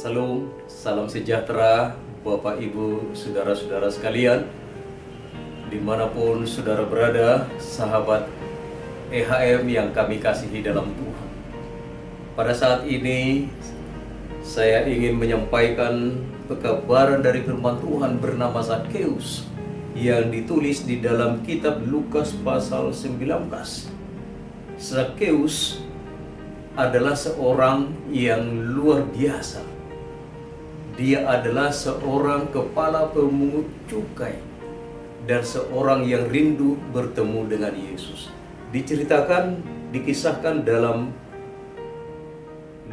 Salam, salam sejahtera Bapak Ibu, saudara-saudara sekalian, dimanapun saudara berada, sahabat EHM yang kami kasihi dalam Tuhan. Pada saat ini saya ingin menyampaikan pekabaran dari firman Tuhan bernama Zakheus yang ditulis di dalam kitab Lukas pasal 19. Zakheus adalah seorang yang luar biasa. Dia adalah seorang kepala pemungut cukai dan seorang yang rindu bertemu dengan Yesus. Diceritakan, dikisahkan dalam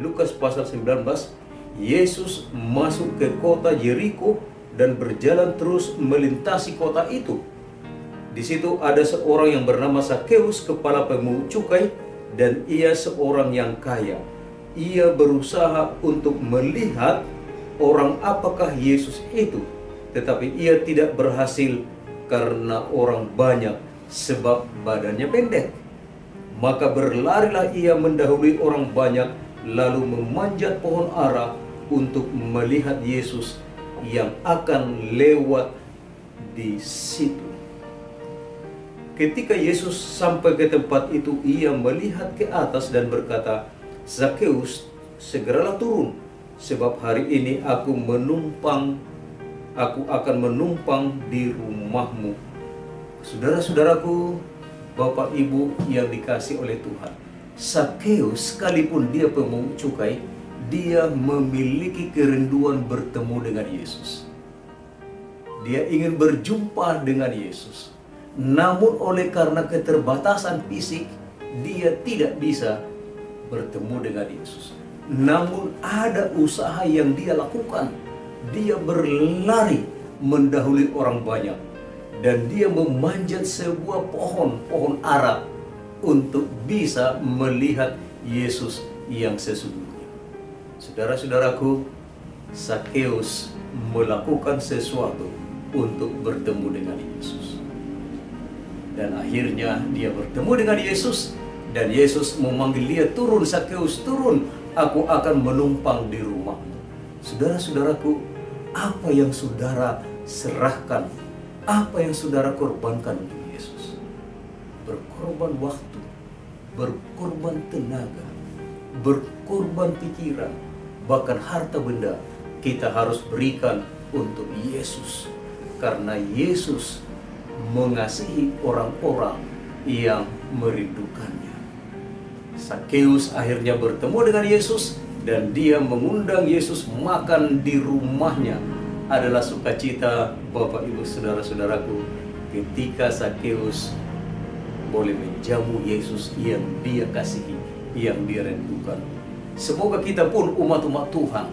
Lukas pasal 19, Yesus masuk ke kota Yeriko dan berjalan terus melintasi kota itu. Di situ ada seorang yang bernama Zakheus, kepala pemungut cukai, dan ia seorang yang kaya. Ia berusaha untuk melihat orang apakah Yesus itu, tetapi ia tidak berhasil karena orang banyak, sebab badannya pendek. Maka berlarilah ia mendahului orang banyak, lalu memanjat pohon ara untuk melihat Yesus yang akan lewat di situ. Ketika Yesus sampai ke tempat itu, ia melihat ke atas dan berkata, "Zakheus, segeralah turun, sebab hari ini aku akan menumpang di rumahmu." Saudara-saudaraku, Bapak Ibu yang dikasihi oleh Tuhan, Zakheus sekalipun dia pemungut cukai, dia memiliki kerinduan bertemu dengan Yesus. Dia ingin berjumpa dengan Yesus. Namun oleh karena keterbatasan fisik, dia tidak bisa bertemu dengan Yesus. Namun ada usaha yang dia lakukan. Dia berlari mendahului orang banyak, dan dia memanjat sebuah pohon ara untuk bisa melihat Yesus yang sesungguhnya. Saudara-saudaraku, Zakheus melakukan sesuatu untuk bertemu dengan Yesus. Dan akhirnya dia bertemu dengan Yesus, dan Yesus memanggil dia, "Turun Zakheus, turun, aku akan menumpang di rumahmu." Saudara-saudaraku, apa yang saudara serahkan, apa yang saudara korbankan untuk Yesus? Berkorban waktu, berkorban tenaga, berkorban pikiran, bahkan harta benda kita harus berikan untuk Yesus. Karena Yesus mengasihi orang-orang yang merindukannya. Zakheus akhirnya bertemu dengan Yesus, dan dia mengundang Yesus makan di rumahnya. Adalah sukacita Bapak Ibu saudara-saudaraku ketika Zakheus boleh menjamu Yesus yang dia kasihi, yang dia rindukan. Semoga kita pun umat-umat Tuhan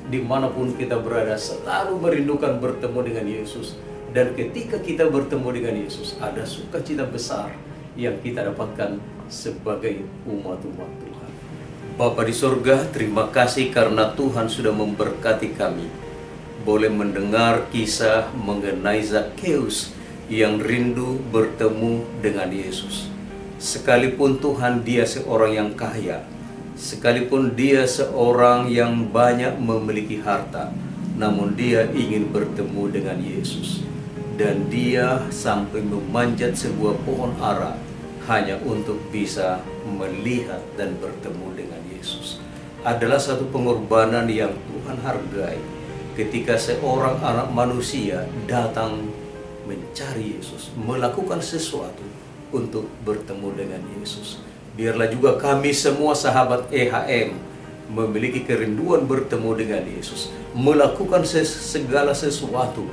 dimanapun kita berada selalu merindukan bertemu dengan Yesus. Dan ketika kita bertemu dengan Yesus, ada sukacita besar yang kita dapatkan sebagai umat-umat Tuhan. Bapa di surga, terima kasih karena Tuhan sudah memberkati kami boleh mendengar kisah mengenai Zakheus yang rindu bertemu dengan Yesus. Sekalipun Tuhan dia seorang yang kaya, sekalipun dia seorang yang banyak memiliki harta, namun dia ingin bertemu dengan Yesus. Dan dia sampai memanjat sebuah pohon ara hanya untuk bisa melihat dan bertemu dengan Yesus. Adalah satu pengorbanan yang Tuhan hargai ketika seorang anak manusia datang mencari Yesus, melakukan sesuatu untuk bertemu dengan Yesus. Biarlah juga kami semua sahabat EHM memiliki kerinduan bertemu dengan Yesus, melakukan segala sesuatu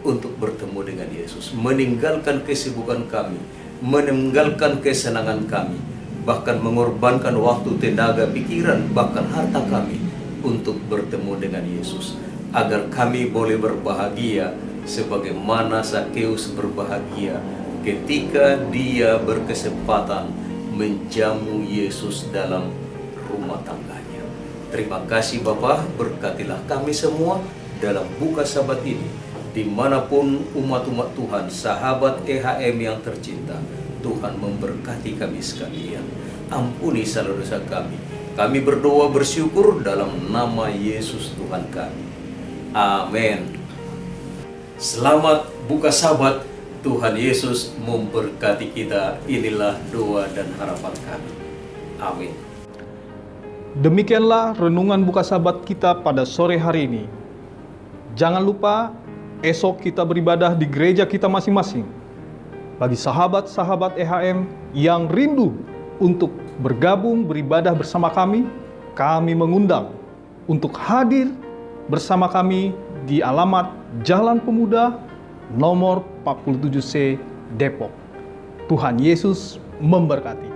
untuk bertemu dengan Yesus, meninggalkan kesibukan kami, meninggalkan kesenangan kami, bahkan mengorbankan waktu, tenaga, pikiran, bahkan harta kami untuk bertemu dengan Yesus, agar kami boleh berbahagia sebagaimana Zakheus berbahagia ketika dia berkesempatan menjamu Yesus dalam rumah tangganya. Terima kasih Bapa, berkatilah kami semua dalam buka Sabat ini. Dimanapun umat-umat Tuhan, sahabat EHM yang tercinta, Tuhan memberkati kami sekalian. Ampuni salah dosa kami, Kami berdoa bersyukur dalam nama Yesus Tuhan kami. Amin. Selamat buka Sabat. Tuhan Yesus memberkati kita. Inilah doa dan harapan kami. Amin. Demikianlah renungan buka Sabat kita pada sore hari ini. Jangan lupa esok kita beribadah di gereja kita masing-masing. Bagi sahabat-sahabat EHM yang rindu untuk bergabung beribadah bersama kami mengundang untuk hadir bersama kami di alamat Jalan Pemuda nomor 47C Depok. Tuhan Yesus memberkati.